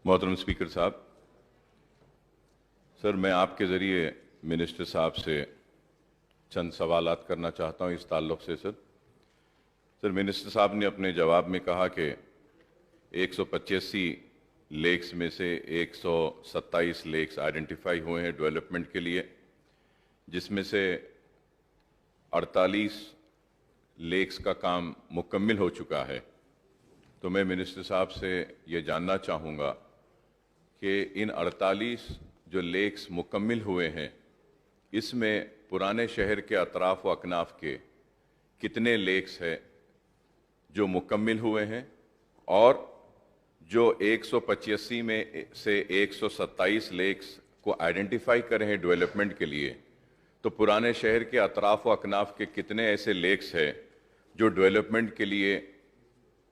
मोहतरम स्पीकर साहब, सर मैं आपके ज़रिए मिनिस्टर साहब से चंद सवालात करना चाहता हूं इस ताल्लुक़ से। सर मिनिस्टर साहब ने अपने जवाब में कहा कि 185 लेक्स में से 127 लेक्स आइडेंटिफाई हुए हैं डेवलपमेंट के लिए, जिसमें से 48 लेक्स का काम मुकम्मल हो चुका है। तो मैं मिनिस्टर साहब से ये जानना चाहूँगा कि इन 48 जो लेक्स मुकम्मल हुए हैं, इसमें पुराने शहर के अतराफ़ व अकनाफ के कितने लेक्स हैं जो मुकम्मल हुए हैं, और जो 185 में से 127 लेक्स को आइडेंटिफाई करे हैं डेवलपमेंट के लिए, तो पुराने शहर के अतराफ़ व अकनाफ के कितने ऐसे लेक्स हैं जो डेवलपमेंट के लिए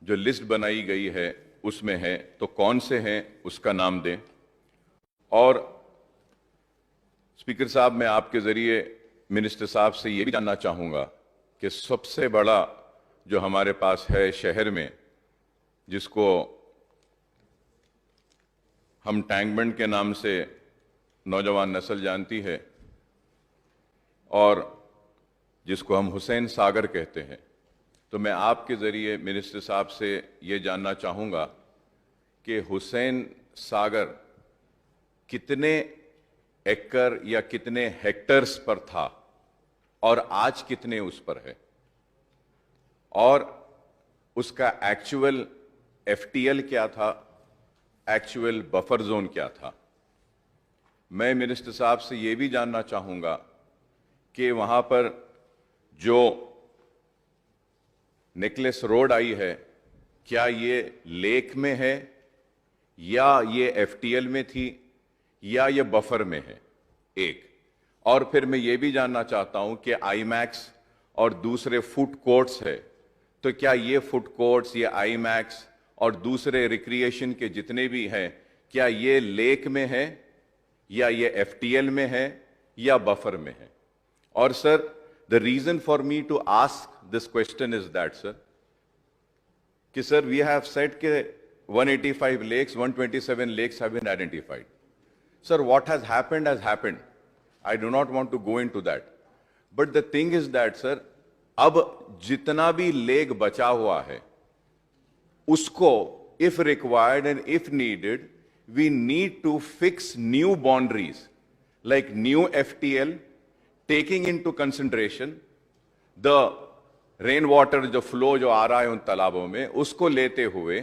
जो लिस्ट बनाई गई है उसमें है, तो कौन से हैं उसका नाम दें। और स्पीकर साहब, मैं आपके ज़रिए मिनिस्टर साहब से ये भी जानना चाहूँगा कि सबसे बड़ा जो हमारे पास है शहर में, जिसको हम टैंक बंड के नाम से नौजवान नस्ल जानती है और जिसको हम हुसैन सागर कहते हैं, तो मैं आपके ज़रिए मिनिस्टर साहब से ये जानना चाहूँगा कि हुसैन सागर कितने एकड़ या कितने हेक्टर्स पर था और आज कितने उस पर है, और उसका एक्चुअल एफटीएल क्या था, एक्चुअल बफर जोन क्या था। मैं मिनिस्टर साहब से ये भी जानना चाहूँगा कि वहाँ पर जो नेकलेस रोड आई है, क्या ये लेक में है या ये एफटीएल में थी या ये बफर में है, एक। और फिर मैं ये भी जानना चाहता हूं कि आईमैक्स और दूसरे फूड कोर्ट्स है, तो क्या ये फूड कोर्ट्स, ये आईमैक्स और दूसरे रिक्रिएशन के जितने भी हैं, क्या ये लेक में है या ये एफटीएल में है या बफर में है। और sir, the reason for me to ask this question is that, sir, we have said that 185 lakes, 127 lakes have been identified. Sir, what has happened has happened. I do not want to go into that. But the thing is that, sir, अब जितना भी lake बचा हुआ है, उसको if required and if needed, we need to fix new boundaries, like new FTL, taking into consideration the rain water जो flow जो आ रहा है उन तालाबों में, उसको लेते हुए,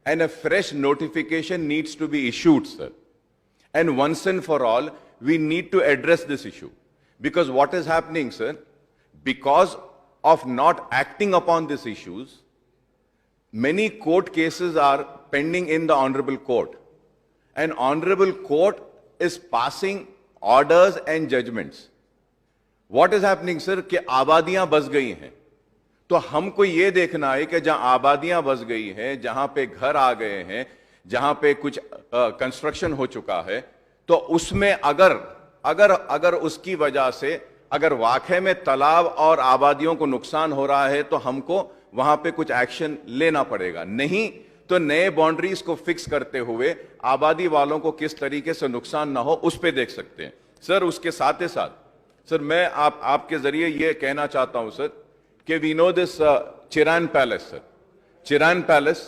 and a fresh notification needs to be issued, sir, and once and for all we need to address this issue, because what is happening, sir, because of not acting upon this issues, many court cases are pending in the honorable court, and honorable court is passing orders and judgments. What is happening, sir, कि आबादियां बस गई हैं, तो हमको ये देखना है कि जहां आबादियां बस गई हैं, जहां पे घर आ गए हैं, जहां पे कुछ कंस्ट्रक्शन हो चुका है, तो उसमें अगर अगर अगर उसकी वजह से अगर वाकई में तालाब और आबादियों को नुकसान हो रहा है, तो हमको वहां पे कुछ एक्शन लेना पड़ेगा। नहीं तो नए बाउंड्रीज को फिक्स करते हुए आबादी वालों को किस तरीके से नुकसान ना हो उस पे देख सकते हैं। सर, उसके साथ ही साथ, सर, मैं आपके जरिए ये कहना चाहता हूं, सर, कि we know this Chiran palace, sir, Chiran palace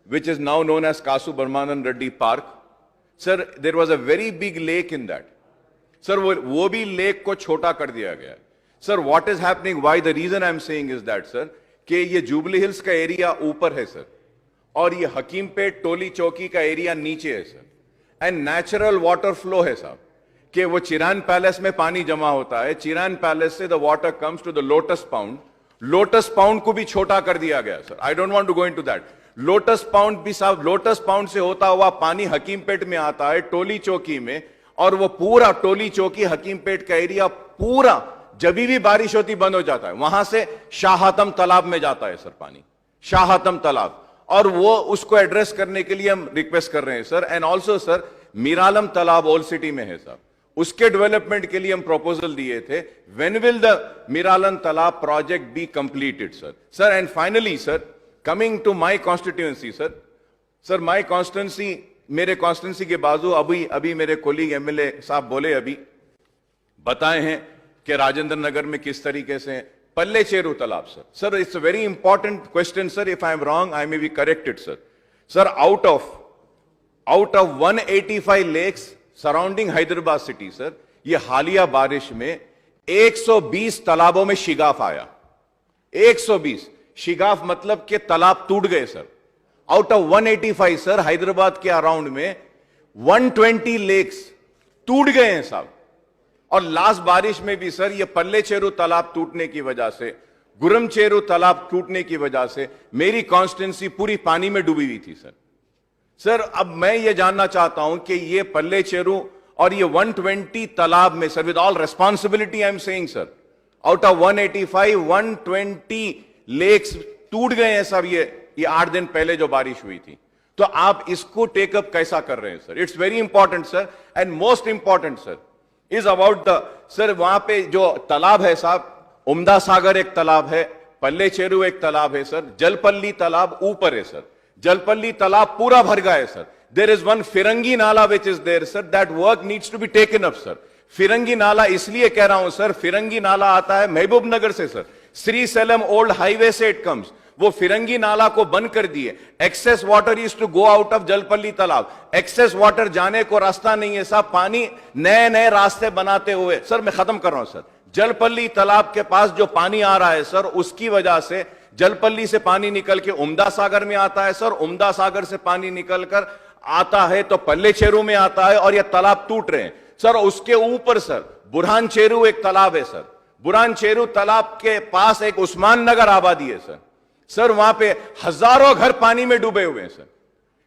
which is now known as Kasu Brahmanand Reddy Park. Sir, there was a very big lake in that. Sir, वो भी लेक को छोटा कर दिया गया है। Sir, what is happening? Why? The reason I am saying is that, sir, कि ये जुबली हिल्स का एरिया ऊपर है, सर, और ये हकीमपेट टोली चौकी का एरिया नीचे है, sir, and natural water flow है, साहब, कि वो चिरान पैलेस में पानी जमा होता है, चिरान पैलेस से the water comes to the lotus pond, lotus pond को भी छोटा कर दिया गया, sir. I don't want to go into that. Lotus pond भी, साहब, लोटस पाउंड से होता हुआ पानी हकीमपेट में आता है, टोली चौकी में, और वो पूरा टोली चौकी हकीमपेट का एरिया पूरा जब भी बारिश होती बंद हो जाता है, वहां से शाहतम तालाब में जाता है, सर, पानी, शाहतम तालाब, और वो उसको एड्रेस करने के लिए हम रिक्वेस्ट कर रहे हैं, sir. And also, sir, Miralam तालाब ओल्ड सिटी में है, सर, उसके डेवलपमेंट के लिए हम प्रपोजल दिए थे। व्हेन विल द मीरालम तालाब project be completed, sir? Sir, and finally, sir, coming to my constituency, sir, my constituency मेरे कॉन्स्टिट्यूंसी के बाजू अभी अभी मेरे कोलीग एमएलए साहब बोले, अभी बताए हैं कि राजेंद्र नगर में किस तरीके से पल्ले चेरू तालाब। Sir it's a very important question sir, if I am wrong I may be corrected sir. Out of 185 lakes surrounding Hyderabad city sir, ये हालिया बारिश में 120 तालाबों में शिगाफ आया। 120 शिगाफ मतलब कि तालाब टूट गए sir. Out of 185 sir, Hyderabad के अराउंड में 120 लेक्स टूट गए हैं साहब। और लास्ट बारिश में भी सर ये पल्ले चेरू तालाब टूटने की वजह से, गुरम चेरू तालाब टूटने की वजह से मेरी कॉन्स्टिट्यूंसी पूरी पानी में डूबी हुई थी सर। अब मैं ये जानना चाहता हूं कि ये पल्ले चेरू और ये 120 तालाब में sir, with all responsibility I am saying sir, out of 185 120 lakes टूट गए हैं सब। ये 8 दिन पहले जो बारिश हुई थी, तो आप इसको टेकअप कैसा कर रहे हैं sir? It's very important sir, and most important sir is about the sir, वहां पे जो तालाब है साहब, उम्दा सागर एक तालाब है, पल्ले चेरू एक तालाब है सर, जलपल्ली तालाब ऊपर है सर। जलपल्ली तालाब पूरा भर गया है sir. There is one Firangi Nala which is there sir, that work needs to be taken up sir. Firangi Nala इसलिए कह रहा हूं सर, फिरंगी नाला आता है महबूब नगर से sir, Srisailam old highway से इट कम्स। वो फिरंगी नाला को बंद कर दिए। Excess water is to go out of Jalpally तालाब। एक्सेस वाटर जाने को रास्ता नहीं है साहब, पानी नए नए रास्ते बनाते हुए सर, मैं खत्म कर रहा हूं सर। जलपल्ली तालाब के पास जो पानी आ रहा है सर, उसकी वजह से जलपल्ली से पानी निकल के उम्दा सागर में आता है सर, उम्दा सागर से पानी निकलकर आता है तो पल्ले चेरू में आता है, और ये तालाब टूट रहे हैं सर। उसके ऊपर सर बुरहान चेरू एक तालाब है सर। बुरहान चेरू तालाब के पास एक उस्मान नगर आबादी है सर। वहां पे हजारों घर पानी में डूबे हुए हैं सर।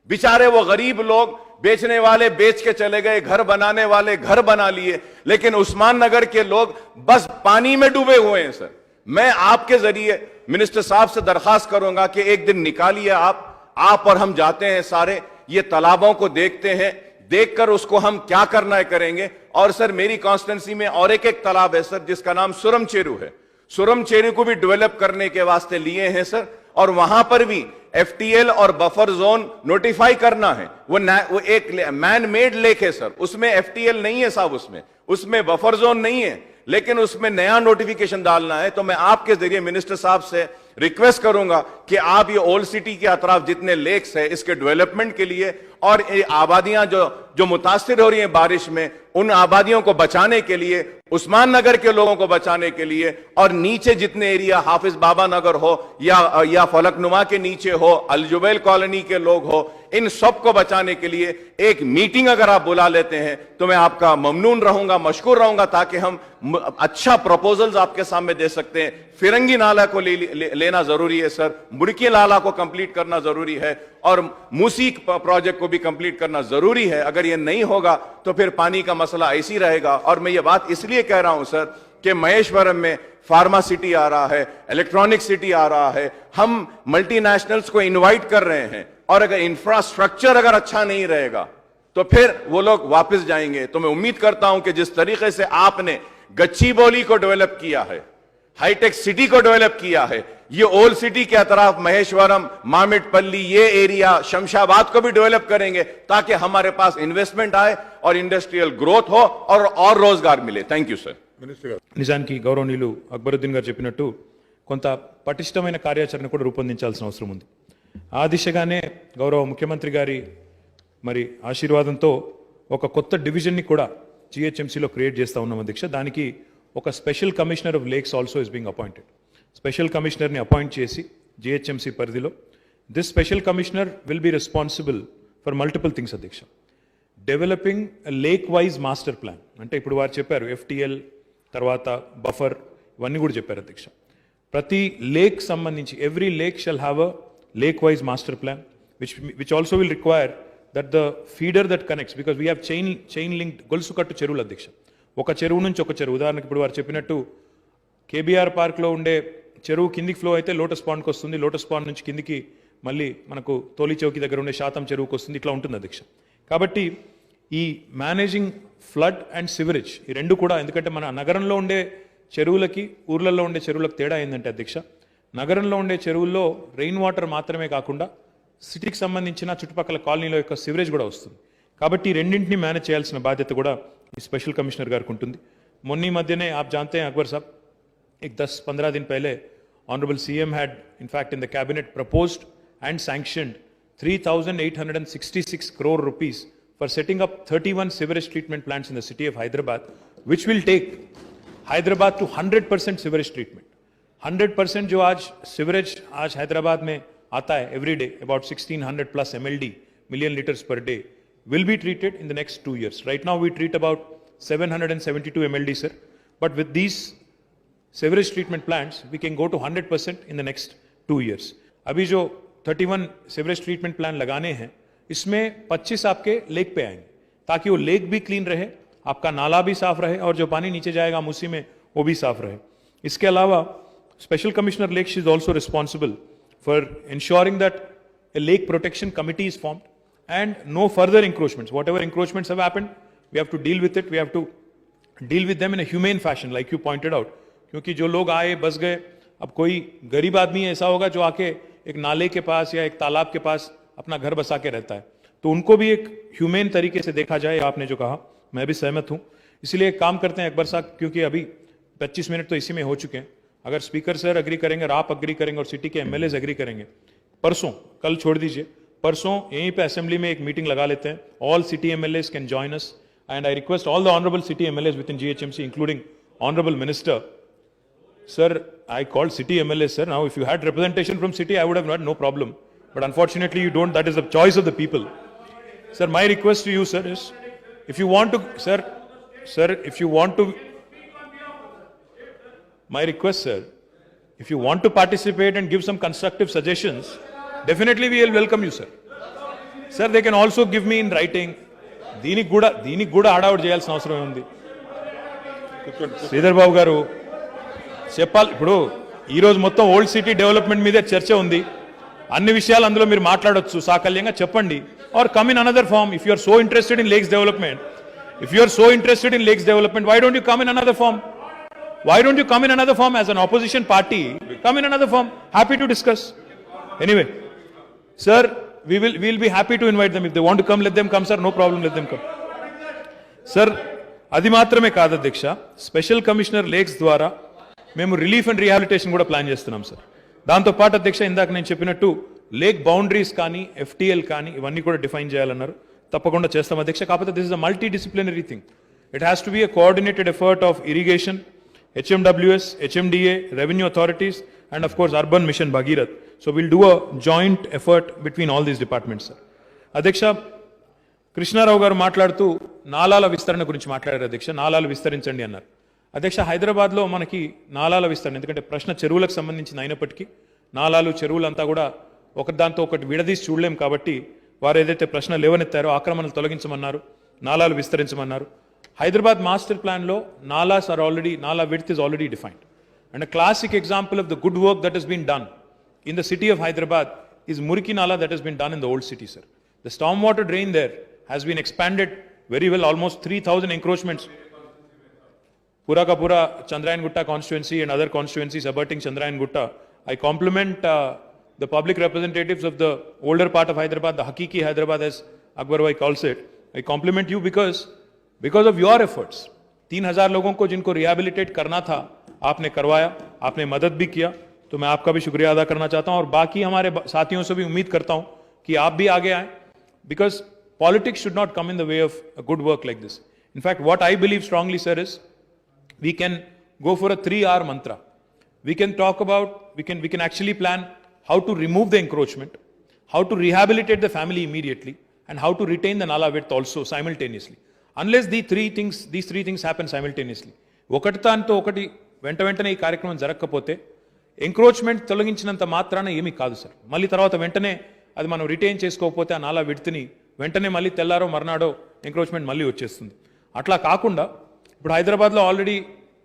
बेचारे वो गरीब लोग, बेचने वाले बेच के चले गए, घर बनाने वाले घर बना लिए, लेकिन उस्मान नगर के लोग बस पानी में डूबे हुए हैं सर। मैं आपके जरिए मिनिस्टर साहब से दरखास्त करूंगा कि एक दिन निकालिए आप और हम जाते हैं सारे, ये तालाबों को देखते हैं, देखकर उसको हम क्या करना है करेंगे। और सर मेरी कॉन्स्टिट्यूंसी में और एक तालाब है सर, जिसका नाम सुरम चेरू है। सुरम चेरू को भी डेवलप करने के वास्ते लिए हैं सर, और वहां पर भी एफटीएल और बफर जोन नोटिफाई करना है। वो एक मैन मेड लेक है सर, उसमें एफटीएल नहीं है साहब, उसमें बफर जोन नहीं है, लेकिन उसमें नया नोटिफिकेशन डालना है। तो मैं आपके जरिए मिनिस्टर साहब से रिक्वेस्ट करूंगा कि आप ये ओल्ड सिटी के अतराफ जितने लेक्स है, इसके डेवलपमेंट के लिए, और ये आबादियां जो मुतासिर हो रही हैं बारिश में, उन आबादियों को बचाने के लिए, उस्मान नगर के लोगों को बचाने के लिए, और नीचे जितने एरिया हाफिज बाबा नगर हो या फलकनुमा के नीचे हो, अलजुबैल कॉलोनी के लोग हो, इन सब को बचाने के लिए एक मीटिंग अगर आप बुला लेते हैं तो मैं आपका ममनून रहूंगा, मशकूर रहूंगा, ताकि हम अच्छा प्रपोजल्स आपके सामने दे सकते हैं। फिरंगी नाला को लेना जरूरी है सर, मुड़की नाला को कंप्लीट करना जरूरी है, और मूसी प्रोजेक्ट को भी कंप्लीट करना जरूरी है। अगर ये नहीं होगा तो फिर पानी का मसला ऐसी ही रहेगा। और मैं ये बात इसलिए कह रहा हूं सर कि महेश्वरम में फार्मा सिटी आ रहा है, इलेक्ट्रॉनिक सिटी आ रहा है, हम मल्टीनेशनल्स को इनवाइट कर रहे हैं, और अगर इंफ्रास्ट्रक्चर अगर अच्छा नहीं रहेगा तो फिर वो लोग वापस जाएंगे। तो मैं उम्मीद करता हूं कि जिस तरीके से आपने गच्चीबौली को डेवलप किया है, हाईटेक सिटी को डेवलप किया है, ये ओल्ड सिटी के अतराफ महेश्वरम, मामिडपल्ली, ये एरिया, शमशाबाद को भी डेवलप करेंगे, ताकि हमारे पास इन्वेस्टमेंट आए और इंडस्ट्रियल ग्रोथ हो और रोजगार मिले। Thank you sir. నిజానికి గౌరవనీయులు అక్బరుద్దీన్ గారు చెప్పినట్టు కొంత పటిష్టమైన కార్యాచరణ కూడా రూపొందించాల్సిన అవసరం ఉంది. ఆ దిశగానే గౌరవ ముఖ్యమంత్రి గారి మరి ఆశీర్వాదంతో ఒక కొత్త డివిజన్ని కూడా జిహెచ్ఎంసీలో క్రియేట్ చేస్తా ఉన్నాం అధ్యక్ష. దానికి ఒక special commissioner of lakes also is being appointed. Special కమిషనర్ని అపాయింట్ చేసి జిహెచ్ఎంసీ పరిధిలో this special commissioner will be responsible for multiple things అధ్యక్ష. Developing lake wise master plan, అంటే ఇప్పుడు వారు చెప్పారు ఎఫ్టీఎల్ తర్వాత బఫర్, ఇవన్నీ కూడా చెప్పారు అధ్యక్ష. ప్రతి లేక్ సంబంధించి every lake shall have a lake wise master plan which also will require that the feeder that connects, because we have chain linked గొలుసు కట్టు చెరువులు అధ్యక్ష. ఒక చెరువు నుంచి ఒక చెరువు, ఉదాహరణకు ఇప్పుడు వారు చెప్పినట్టు కేబీఆర్ పార్క్లో ఉండే చెరువు కిందికి ఫ్లో అయితే లోటస్ పాండ్కి వస్తుంది, లోటస్ పాండ్ నుంచి కిందికి మళ్ళీ మనకు తోలి చౌకి దగ్గర ఉండే శాతం చెరువుకి వస్తుంది, ఇట్లా ఉంటుంది అధ్యక్ష. కాబట్టి ఈ మేనేజింగ్ ఫ్లడ్ అండ్ సివరేజ్, ఈ రెండు కూడా, ఎందుకంటే మన నగరంలో ఉండే చెరువులకి ఊర్లలో ఉండే చెరువులకు తేడా ఏంటంటే అధ్యక్ష, నగరంలో ఉండే చెరువుల్లో రెయిన్ వాటర్ మాత్రమే కాకుండా సిటీకి సంబంధించిన చుట్టుపక్కల కాలనీల యొక్క సివరేజ్ కూడా వస్తుంది. కాబట్టి ఈ రెండింటిని మేనేజ్ చేయాల్సిన బాధ్యత కూడా ఈ స్పెషల్ కమిషనర్ గారికి ఉంటుంది. మొన్న మధ్యనే आप जानते हैं अकबर साहब, एक 10-15 दिन पहले honourable CM had in fact in the cabinet proposed and sanctioned 3,866 crore rupees for setting up 31 sewerage treatment plants in the city of Hyderabad, which will take Hyderabad to 100% sewerage treatment. 100% जो आज sewerage आज हैदराबाद में आता है every day, about 1600 plus MLD, million liters per day, will be treated in the next 2 years. Right now we treat about 772 MLD, sir. But with these sewerage treatment plants, we can go to 100% in the next 2 years. अभी जो 31 sewerage treatment plan लगाने हैं, इसमें 25 आपके lake पे आएंगे, ताकि वो लेक भी क्लीन रहे, आपका नाला भी साफ रहे और जो पानी नीचे जाएगा मूसी में वो भी साफ रहे. इसके अलावा special commissioner lakes is also responsible for ensuring that a lake protection committee is formed and no further encroachments. Whatever encroachments have happened, we have to deal with it. We have to deal with them in a humane fashion, like you pointed out. क्योंकि जो लोग आए बस गए, अब कोई गरीब आदमी ऐसा होगा जो आके एक नाले के पास या एक तालाब के पास अपना घर बसा के रहता है, तो उनको भी एक ह्यूमेन तरीके से देखा जाए. आपने जो कहा मैं भी सहमत हूं. इसलिए एक काम करते हैं अकबर साहब, क्योंकि अभी 25 मिनट तो इसी में हो चुके हैं. अगर स्पीकर सर एग्री करेंगे और आप एग्री करेंगे और सिटी के एमएलए एग्री करेंगे, परसों, कल छोड़ दीजिए, परसों यहीं पे असेंबली में एक मीटिंग लगा लेते हैं. All city MLAs can join us and I request all the honourable city MLAs within GHMC including honourable minister. Sir, I called city MLA, sir. Now, if you had representation from city, I would have had no problem. But unfortunately, you don't. That is the choice of the people. Sir, my request to you, sir, is if you want to, sir, if you want to, my request, sir, if you want to participate and give some constructive suggestions, definitely we will welcome you, sir. Sir, they can also give me in writing. దీనికి కూడా హడావుడి చేయాల్సిన అవసరం ఉంది. శ్రీధర్ బాబు గారు చెప్పాలి. ఇప్పుడు ఈరోజు మొత్తం ఓల్డ్ సిటీ డెవలప్మెంట్ మీదే చర్చ ఉంది. అన్ని విషయాలు అందులో మీరు మాట్లాడొచ్చు, సాకల్యంగా చెప్పండి. Or come in another form if you are so interested in lakes development. If you are so interested in lakes development, why don't you come in another form? Why don't you come in another form as an opposition party? Come in another form. Happy to discuss. Anyway, sir, we will be happy to invite them. If they want to come, let them come, sir. No problem, let them come. Sir, అది మాత్రమే కాదు అధ్యక్ష, special commissioner lakes ద్వారా మేము relief and rehabilitation కూడా plan చేస్తున్నాం sir. దాంతోపాటు అధ్యక్ష, ఇందాక నేను చెప్పినట్టు లేక్ బౌండరీస్ కానీ ఎఫ్టీఎల్ కానీ ఇవన్నీ కూడా డిఫైన్ చేయాలన్నారు. తప్పకుండా చేస్తాం అధ్యక్ష. కాకపోతే this is a multi disciplinary thing. It has to be a coordinated effort of irrigation, HMWS, HMDA, revenue authorities, and of course urban mission Bhagirath. So we'll do a joint effort between all these departments, sir. అధ్యక్ష, కృష్ణారావు గారు మాట్లాడుతూ నాలాల విస్తరణ గురించి మాట్లాడారు అధ్యక్ష. నాలాలు విస్తరించండి అన్నారు. అధ్యక్ష, హైదరాబాద్లో మనకి నాలాల విస్తరణ, ఎందుకంటే ప్రశ్న చెరువులకు సంబంధించింది అయినప్పటికీ నాలాలు చెరువులు అంతా కూడా ఒకదాంతో ఒకటి విడదీసి చూడలేం. కాబట్టి వారు ఏదైతే ప్రశ్న లేవనెత్తారో ఆక్రమణలు తొలగించమన్నారు, నాలాలు విస్తరించమన్నారు. Hyderabad master plan law, Nala width is already defined. And a classic example of the good work that has been done in the city of Hyderabad is Muriki Nala that has been done in the old city, sir. The stormwater drain there has been expanded very well, almost 3,000 encroachments. Pura ka Pura, Chandrayan Gutta constituency and other constituencies abutting Chandrayan Gutta. I compliment the public representatives of the older part of Hyderabad, the Hakiki Hyderabad as Akbar Bhai calls it. I compliment you because of your efforts. 3,000 लोगों को जिनको rehabilitate करना था आपने करवाया, आपने मदद भी किया, तो मैं आपका भी शुक्रिया अदा करना चाहता हूं और बाकी हमारे साथियों से भी उम्मीद करता हूं कि आप भी आगे आए, because politics should not come in the way of a good work like this. In fact, what I believe strongly, sir, is we can go for a 3R mantra. We can talk about, we can actually plan how to remove the encroachment, how to rehabilitate the family immediately, and how to retain the nala width also simultaneously. Unless these three things happen simultaneously. ఒకటి దాంతో ఒకటి వెంటనే ఈ కార్యక్రమం జరగకపోతే encroachment తొలగించినంత మాత్రాన ఏమీ కాదు సార్. మళ్ళీ తర్వాత వెంటనే అది మనం రిటైన్ చేసుకోకపోతే ఆ నాలా విడ్త్ని వెంటనే మళ్ళీ తెల్లారో మర్నాడో ఎంక్రోచ్మెంట్ మళ్ళీ వచ్చేస్తుంది. అట్లా కాకుండా ఇప్పుడు హైదరాబాద్లో ఆల్రెడీ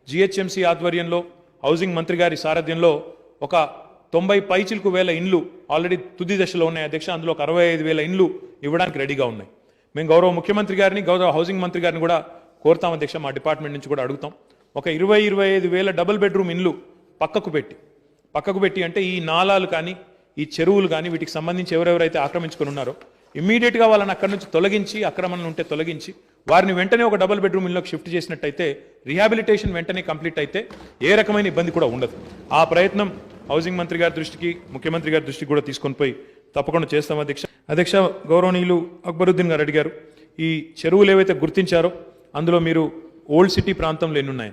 జిహెచ్ఎంసీ ఆధ్వర్యంలో హౌసింగ్ మంత్రి గారి సారథ్యంలో ఒక 90 పైచిలకు వేల ఇండ్లు ఆల్రెడీ తుది దశలో ఉన్నాయి అధ్యక్ష. అందులో ఒక 65,000 ఇండ్లు ఇవ్వడానికి రెడీగా ఉన్నాయి. మేము గౌరవ ముఖ్యమంత్రి గారిని, గౌరవ హౌసింగ్ మంత్రి గారిని కూడా కోరుతాం అధ్యక్ష, మా డిపార్ట్మెంట్ నుంచి కూడా అడుగుతాం. ఒక 20-25 వేల డబుల్ బెడ్రూమ్ ఇండ్లు పక్కకు పెట్టి అంటే ఈ నాలాలు కానీ ఈ చెరువులు కానీ వీటికి సంబంధించి ఎవరెవరైతే ఆక్రమించుకొని ఉన్నారో ఇమ్మీడియట్గా వాళ్ళని అక్కడి నుంచి తొలగించి ఆక్రమణలు ఉంటే తొలగించి వారిని వెంటనే ఒక డబుల్ బెడ్రూమ్ ఇల్లుకి షిఫ్ట్ చేసినట్టయితే రీహాబిలిటేషన్ వెంటనే కంప్లీట్ అయితే ఏ రకమైన ఇబ్బంది కూడా ఉండదు. ఆ ప్రయత్నం హౌసింగ్ మంత్రి గారి దృష్టికి ముఖ్యమంత్రి గారి దృష్టికి కూడా తీసుకొని పోయి తప్పకుండా చేస్తాం అధ్యక్ష. అధ్యక్ష, గౌరవనీయులు అక్బరుద్దీన్ గారు అడిగారు ఈ చెరువులు ఏవైతే గుర్తించారో అందులో మీరు ఓల్డ్ సిటీ ప్రాంతంలో ఎన్ని ఉన్నాయి?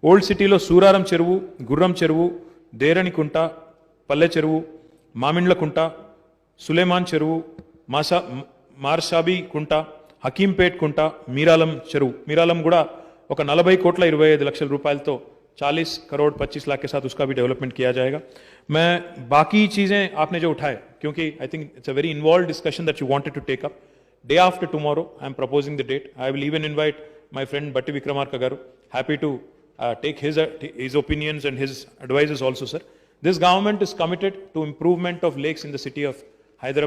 ఓల్డ్ సిటీలో సూరారం చెరువు, గుర్రం చెరువు, దేరణికుంట, పల్లె చెరువు, మామిండ్ల కుంట, సులేమాన్ చెరువు, మార్షాబీ కుంట, హకీంపేట్ కుంట, మీరాలం చెరువు. మీరాలం కూడా ఒక 40,25,00,000 रुपए तो 40 करोड़ 25 लाख के साथ उसका भी डेवलपमेंट किया जाएगा. मैं बाकी चीज़ें आपने जो उठाए, क्योंकि I think it's a very involve discussion that you wanted to take up. Day after tomorrow, I am proposing the date. I will even invite my friend Batti Vikramarka Garu. Happy to take his opinions and his advices also, sir. This government is committed to improvement of lakes in the city of Hyderabad.